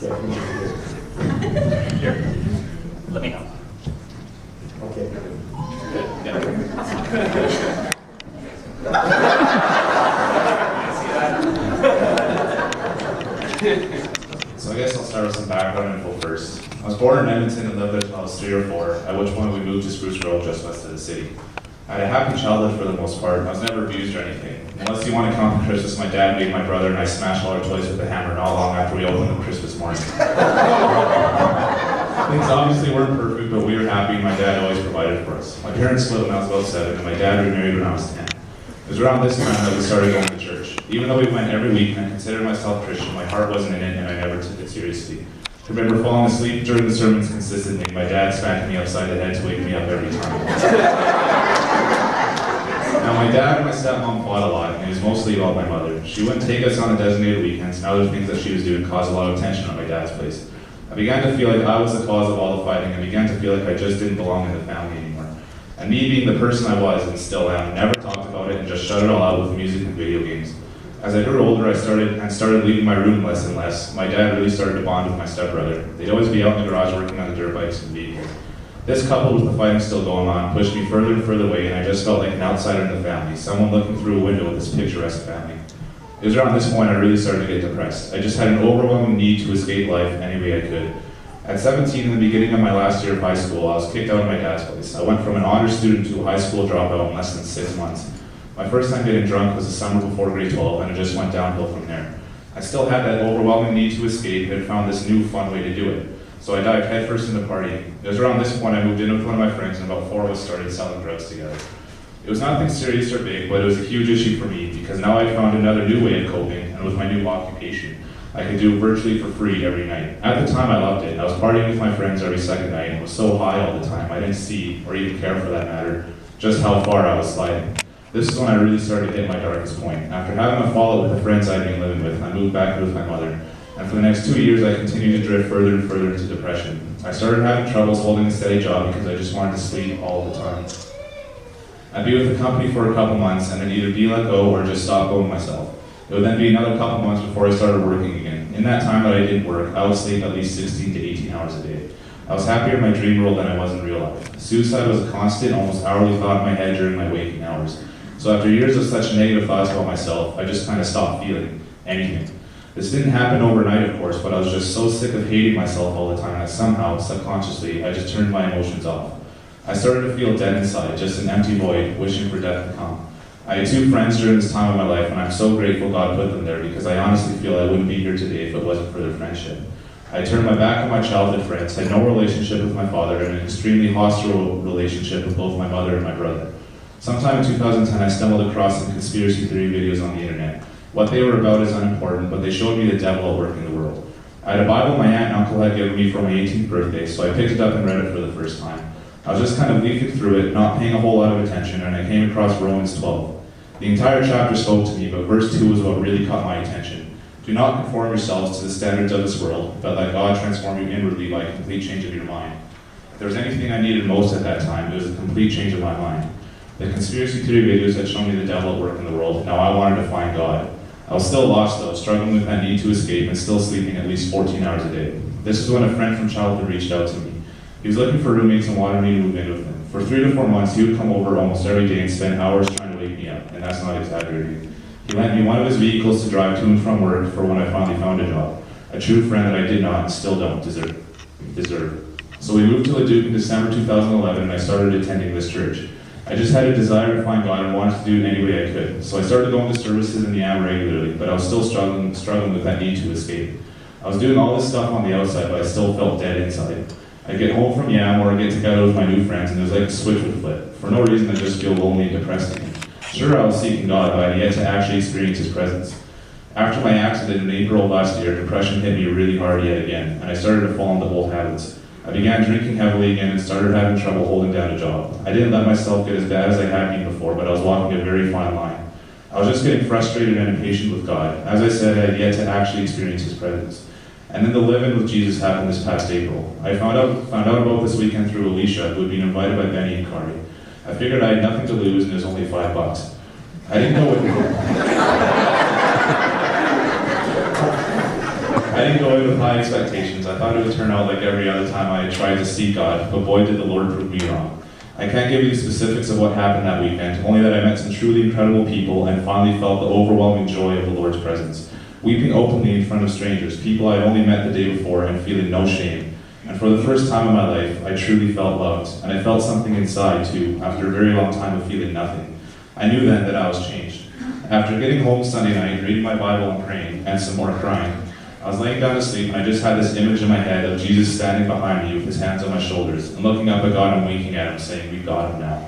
Here. Let me help. Okay. Good. Yeah. So I guess I'll start with some background info first. I was born in Edmonton and lived there until I was 3 or 4, at which point we moved to Spruce Grove just west of the city. I had a happy childhood for the most part, and I was never abused or anything. Unless you want to count the Christmas my dad made my brother and I smashed all our toys with a hammer not long after we opened them Christmas morning. Things obviously weren't perfect, but we were happy and my dad always provided for us. My parents split when I was about 7 and my dad remarried when I was 10. It was around this time that we started going to church. Even though we went every week and I considered myself Christian, my heart wasn't in it and I never took it seriously. I remember falling asleep during the sermons consistently, my dad spanking me upside the head to wake me up every time. Now my dad and my stepmom fought a lot, and it was mostly about my mother. She wouldn't take us on the designated weekends, and other things that she was doing caused a lot of tension on my dad's place. I began to feel like I was the cause of all the fighting, and began to feel like I just didn't belong in the family anymore. And me being the person I was, and still am, never talked about it and just shut it all out with music and video games. As I grew older, I started leaving my room less and less. My dad really started to bond with my stepbrother. They'd always be out in the garage working on the dirt bikes and vehicles. This, coupled with the fighting still going on, pushed me further and further away, and I just felt like an outsider in the family, someone looking through a window at this picturesque family. It was around this point I really started to get depressed. I just had an overwhelming need to escape life any way I could. At 17, in the beginning of my last year of high school, I was kicked out of my dad's place. I went from an honor student to a high school dropout in less than 6 months. My first time getting drunk was the summer before grade 12, and it just went downhill from there. I still had that overwhelming need to escape and found this new fun way to do it. So I dived headfirst into partying. It was around this point I moved in with one of my friends, and about 4 of us started selling drugs together. It was nothing serious or big, but it was a huge issue for me because now I found another new way of coping, and with my new occupation, I could do it virtually for free every night. At the time, I loved it. I was partying with my friends every second night and was so high all the time, I didn't see, or even care for that matter, just how far I was sliding. This is when I really started to hit my darkest point. After having a fallout with the friends I'd been living with, I moved back with my mother. And for the next 2 years, I continued to drift further and further into depression. I started having troubles holding a steady job because I just wanted to sleep all the time. I'd be with the company for a couple months and then either be let go or just stop going myself. It would then be another couple months before I started working again. In that time that I didn't work, I would sleep at least 16 to 18 hours a day. I was happier in my dream world than I was in real life. Suicide was a constant, almost hourly thought in my head during my waking hours. So after years of such negative thoughts about myself, I just kind of stopped feeling anything. This didn't happen overnight, of course, but I was just so sick of hating myself all the time that somehow, subconsciously, I just turned my emotions off. I started to feel dead inside, just an empty void, wishing for death to come. I had 2 friends during this time of my life, and I'm so grateful God put them there because I honestly feel I wouldn't be here today if it wasn't for their friendship. I turned my back on my childhood friends, had no relationship with my father, and an extremely hostile relationship with both my mother and my brother. Sometime in 2010, I stumbled across some conspiracy theory videos on the internet. What they were about is unimportant, but they showed me the devil at work in the world. I had a Bible my aunt and uncle had given me for my 18th birthday, so I picked it up and read it for the first time. I was just kind of leafing through it, not paying a whole lot of attention, and I came across Romans 12. The entire chapter spoke to me, but verse 2 was what really caught my attention. Do not conform yourselves to the standards of this world, but let God transform you inwardly by a complete change of your mind. If there was anything I needed most at that time, it was a complete change of my mind. The conspiracy theory videos had shown me the devil at work in the world. Now I wanted to find God. I was still lost though, struggling with that need to escape and still sleeping at least 14 hours a day. This is when a friend from childhood reached out to me. He was looking for roommates and wanted me to move in with him. For 3 to 4 months, he would come over almost every day and spend hours trying to wake me up, and that's not exaggerating. He lent me one of his vehicles to drive to and from work for when I finally found a job. A true friend that I did not and still don't deserve. So we moved to Leduc in December 2011 and I started attending this church. I just had a desire to find God and wanted to do it any way I could. So I started going to services in the AM regularly, but I was still struggling with that need to escape. I was doing all this stuff on the outside, but I still felt dead inside. I'd get home from YAM or I'd get together with my new friends and it was like a switch would flip. For no reason, I'd just feel lonely and depressed again. Sure, I was seeking God, but I had yet to actually experience His presence. After my accident in April of last year, depression hit me really hard yet again, and I started to fall into old habits. I began drinking heavily again and started having trouble holding down a job. I didn't let myself get as bad as I had been before, but I was walking a very fine line. I was just getting frustrated and impatient with God. As I said, I had yet to actually experience His presence. And then the live-in with Jesus happened this past April. I found out about this weekend through Alicia, who had been invited by Benny and Kari. I figured I had nothing to lose and it was only $5. I didn't go going with high expectations. I thought it would turn out like every other time I had tried to seek God, but boy did the Lord prove me wrong. I can't give you the specifics of what happened that weekend, only that I met some truly incredible people and finally felt the overwhelming joy of the Lord's presence. Weeping openly in front of strangers, people I had only met the day before, and feeling no shame. And for the first time in my life, I truly felt loved, and I felt something inside too, after a very long time of feeling nothing. I knew then that I was changed. After getting home Sunday night, reading my Bible and praying, and some more crying, I was laying down to sleep and I just had this image in my head of Jesus standing behind me with his hands on my shoulders and looking up at God and winking at him, saying, "We've got him now."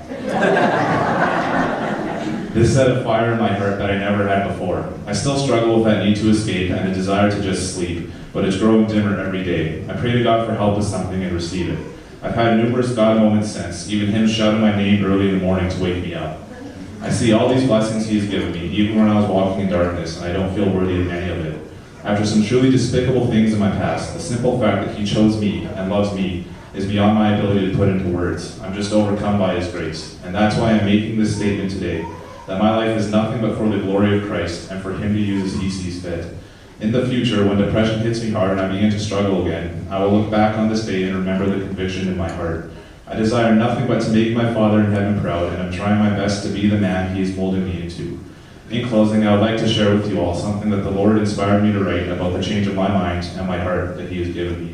This set a fire in my heart that I never had before. I still struggle with that need to escape and the desire to just sleep, but it's growing dimmer every day. I pray to God for help with something and receive it. I've had numerous God moments since, even him shouting my name early in the morning to wake me up. I see all these blessings he has given me, even when I was walking in darkness, and I don't feel worthy of any of it. After some truly despicable things in my past, the simple fact that he chose me and loves me is beyond my ability to put into words. I'm just overcome by his grace. And that's why I'm making this statement today, that my life is nothing but for the glory of Christ and for him to use as he sees fit. In the future, when depression hits me hard and I begin to struggle again, I will look back on this day and remember the conviction in my heart. I desire nothing but to make my Father in heaven proud, and I'm trying my best to be the man he is molding me into. In closing, I would like to share with you all something that the Lord inspired me to write about the change of my mind and my heart that he has given me.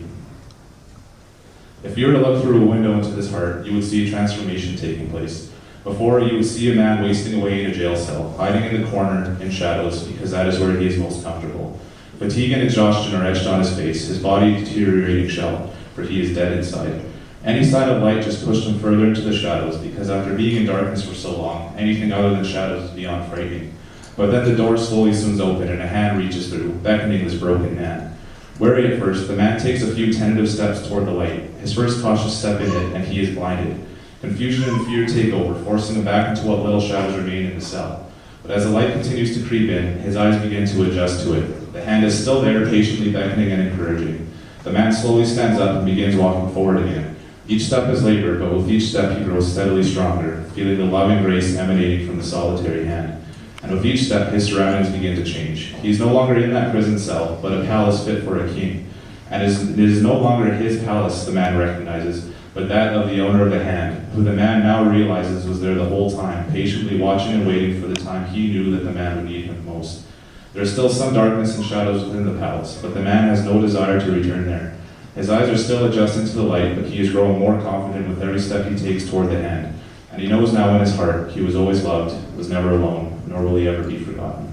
If you were to look through a window into this heart, you would see a transformation taking place. Before, you would see a man wasting away in a jail cell, hiding in the corner in shadows, because that is where he is most comfortable. Fatigue and exhaustion are etched on his face, his body a deteriorating shell, for he is dead inside. Any sign of light just pushed him further into the shadows, because after being in darkness for so long, anything other than shadows is beyond frightening. But then the door slowly swings open, and a hand reaches through, beckoning this broken man. Wary at first, the man takes a few tentative steps toward the light, his first cautious step in it, and he is blinded. Confusion and fear take over, forcing him back into what little shadows remain in the cell. But as the light continues to creep in, his eyes begin to adjust to it. The hand is still there, patiently beckoning and encouraging. The man slowly stands up and begins walking forward again. Each step is labor, but with each step he grows steadily stronger, feeling the loving grace emanating from the solitary hand. And with each step, his surroundings begin to change. He is no longer in that prison cell, but a palace fit for a king. And it is no longer his palace, the man recognizes, but that of the owner of the hand, who the man now realizes was there the whole time, patiently watching and waiting for the time he knew that the man would need him most. There is still some darkness and shadows within the palace, but the man has no desire to return there. His eyes are still adjusting to the light, but he is growing more confident with every step he takes toward the hand. And he knows now in his heart he was always loved, was never alone, nor will he ever be forgotten.